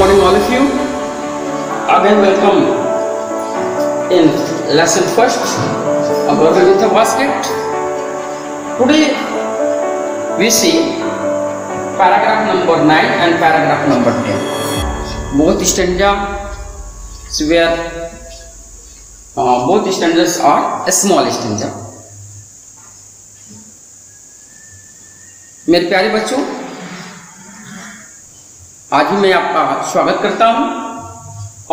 morning all of you. Again welcome in lesson first of Bhagavad basket. Today we see paragraph number 9 and paragraph number 10. Both stanzas where both stanzas are a small stanza. मेरे प्यारे बच्चों, आज भी मैं आपका स्वागत करता हूं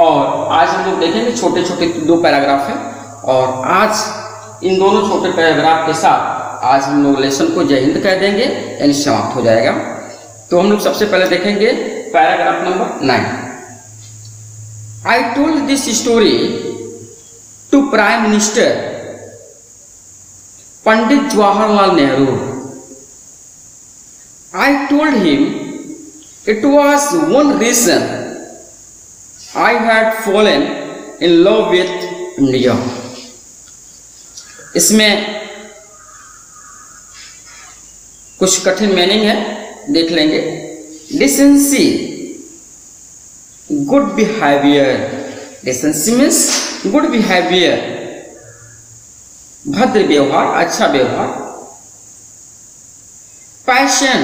और आज हम लोग देखेंगे छोटे छोटे दो पैराग्राफ हैं और आज इन दोनों छोटे पैराग्राफ के साथ आज हम लोग लेसन को जय हिंद कह देंगे यानी समाप्त हो जाएगा। तो हम लोग सबसे पहले देखेंगे paragraph number 9। I told this story to prime minister Pandit Jawaharlal Nehru. I told him it was one reason I had fallen in love with India. इसमें कुछ कठिन मीनिंग है, देख लेंगे। Decency, good behavior. Decency means good behavior, भद्र व्यवहार, अच्छा व्यवहार। Passion,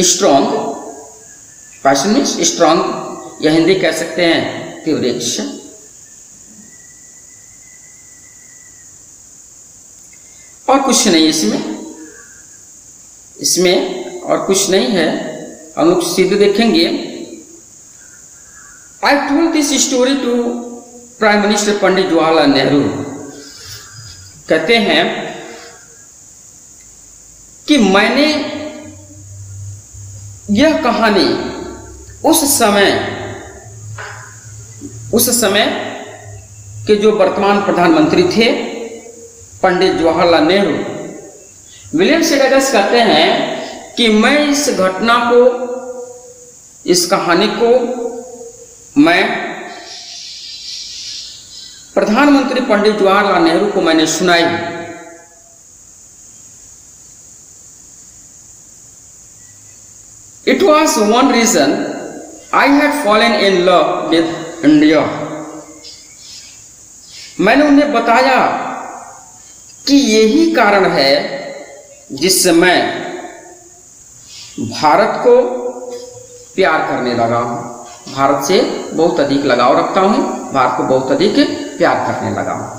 strong. Passion means strong, या हिंदी कह सकते हैं तीव्र इच्छा। और कुछ नहीं इसमें और कुछ नहीं है। हम लोग सीधे देखेंगे। I told this story to prime minister Pandit Jawaharlal Nehru. कहते हैं कि मैंने यह कहानी उस समय के जो वर्तमान प्रधानमंत्री थे पंडित जवाहरलाल नेहरू, विलियम शेक्सपियर कहते हैं कि मैं इस घटना को, इस कहानी को मैं प्रधानमंत्री पंडित जवाहरलाल नेहरू को मैंने सुनाई। It was one reason I had fallen in love with India. मैंने उन्हें बताया कि यही कारण है जिससे मैं भारत को प्यार करने लगा हूं, भारत से बहुत अधिक लगाव रखता हूं, भारत को बहुत अधिक प्यार करने लगा हूं।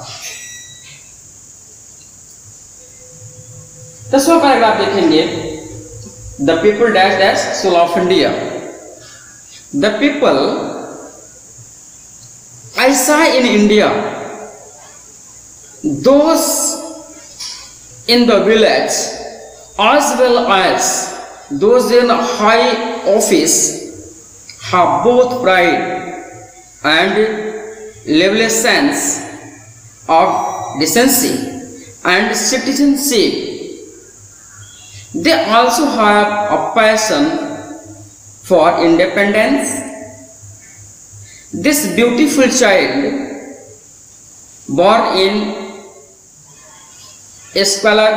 10वां पैराग्राफ देखेंगे। The people dash soul of India. The people I saw in India, those in the village as well as those in high office, have both pride and lively sense of decency and citizenship. They also have a passion for independence. This beautiful child, born in squalor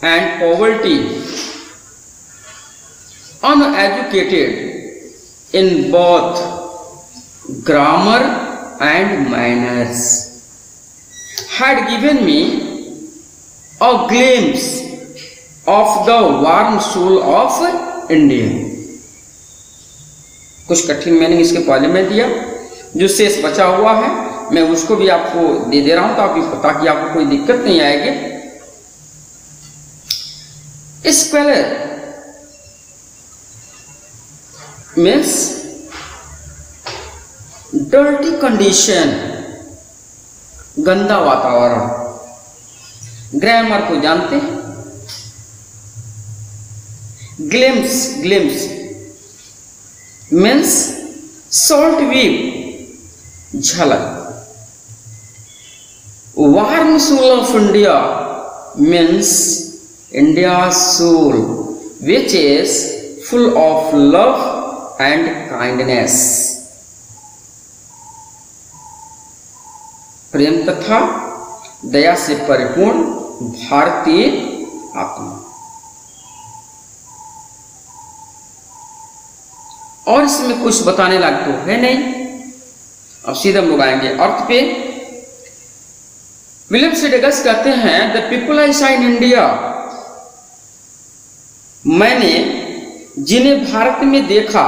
and poverty, uneducated in both grammar and manners, had given me a glimpse of the warm soul of India. कुछ कठिन meaning इसके पहले में दिया, जो शेष बचा हुआ है मैं उसको भी आपको दे दे रहा हूं ताकि आपको कोई दिक्कत नहीं आएगी। स्क्वेलर मीन्स डर्टी कंडीशन, गंदा वातावरण। ग्रामर को जानते हैं। glimpse means short view, झलक। warm soul of India means India's soul which is full of love and kindness. प्रेम तथा दया से परिपूर्ण भारतीय आत्मा। और इसमें कुछ बताने लायक तो है नहीं। अब सीधे हम लोग आएंगे अर्थ पे। विलियम सेडेगस कहते हैं द पीपल आई सा इन इंडिया, मैंने जिन्हें भारत में देखा,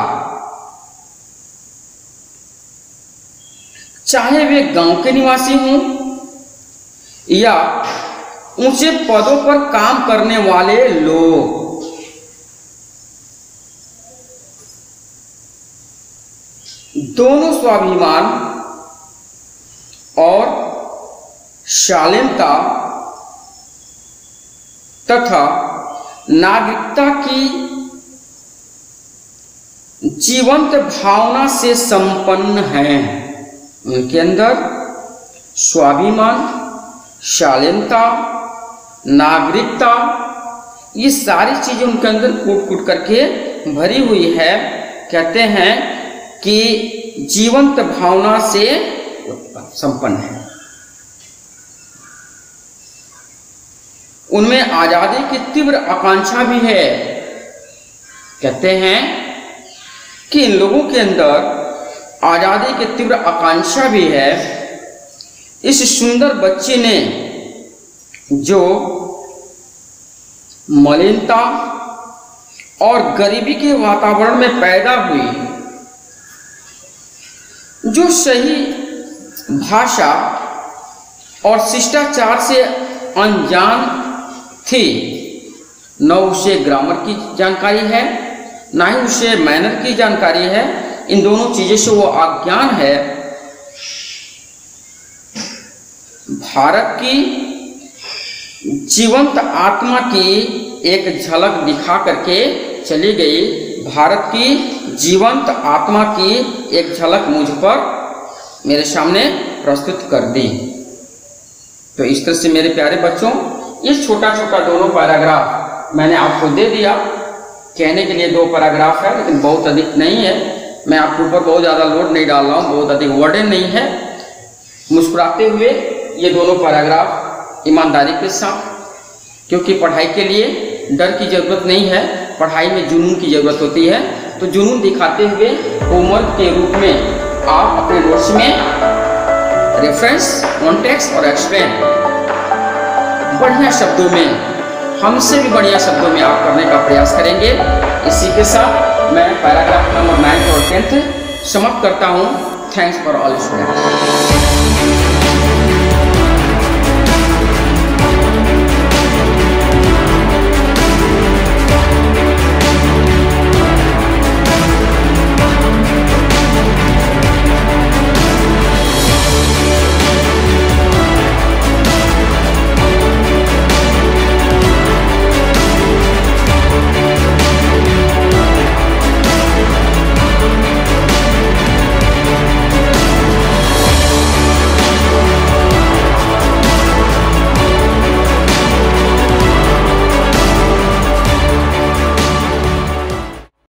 चाहे वे गांव के निवासी हों या ऊंचे पदों पर काम करने वाले लोग, दोनों स्वाभिमान और शालीनता तथा नागरिकता की जीवंत भावना से संपन्न हैं। उनके अंदर स्वाभिमान, शालीनता, नागरिकता, ये सारी चीजें उनके अंदर कूट कूट करके भरी हुई है। कहते हैं कि जीवंत भावना से संपन्न है। उनमें आजादी की तीव्र आकांक्षा भी है। कहते हैं कि इन लोगों के अंदर आजादी की तीव्र आकांक्षा भी है। इस सुंदर बच्चे ने जो मलिनता और गरीबी के वातावरण में पैदा हुई, जो सही भाषा और शिष्टाचार से अनजान थी, न उसे ग्रामर की जानकारी है, ना ही उसे मैनर की जानकारी है, इन दोनों चीजों से वो अज्ञान है। भारत की जीवंत आत्मा की एक झलक दिखा करके चली गई। भारत की जीवंत आत्मा की एक झलक मुझ पर मेरे सामने प्रस्तुत कर दी। तो इस तरह से मेरे प्यारे बच्चों, ये छोटा छोटा दोनों पैराग्राफ मैंने आपको दे दिया। कहने के लिए 2 पैराग्राफ है, लेकिन बहुत अधिक नहीं है। मैं आपके ऊपर बहुत ज़्यादा लोड नहीं डाल रहा हूँ, बहुत अधिक वर्डन नहीं है। मुस्कुराते हुए ये दोनों पैराग्राफ ईमानदारी के साथ, क्योंकि पढ़ाई के लिए डर की ज़रूरत नहीं है, पढ़ाई में जुनून की ज़रूरत होती है। तो जुनून दिखाते हुए होमवर्क के रूप में आप अपने नोट्स में रेफरेंस, कॉन्टेक्स्ट और एक्सप्लेन बढ़िया शब्दों में, हमसे भी बढ़िया शब्दों में आप करने का प्रयास करेंगे। इसी के साथ मैं पैराग्राफ नंबर 9 और 10 समाप्त करता हूँ। Thanks for all students.